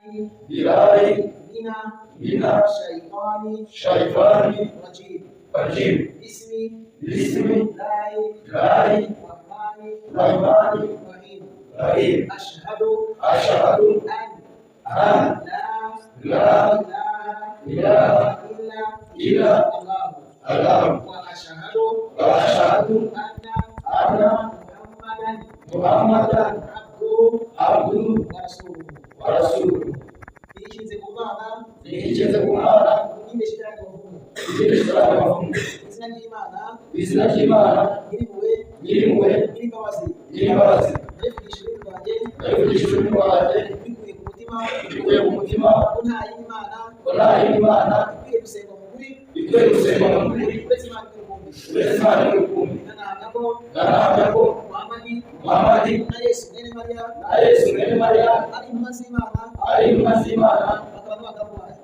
إلهي من الشيطان الرجيم بسم الله الرحمن الرحيم. أشهد أن لا إله إلا الله وأشهد أن محمدا عبده ورسوله. Nikize kumana izina ry'Imana nyir'impuhwe nyir'imbabazi nabivugishijwe n'urwanjye mbikuye ku mutima ko nta yindi Mana ikwiye gusengwa mu kuri uretse Imana y'urukundo. Ndanahamya ko Muhamadi na Yesu mwene Mariya ari intumwa z'Imana bakaba n'abagabo bayo.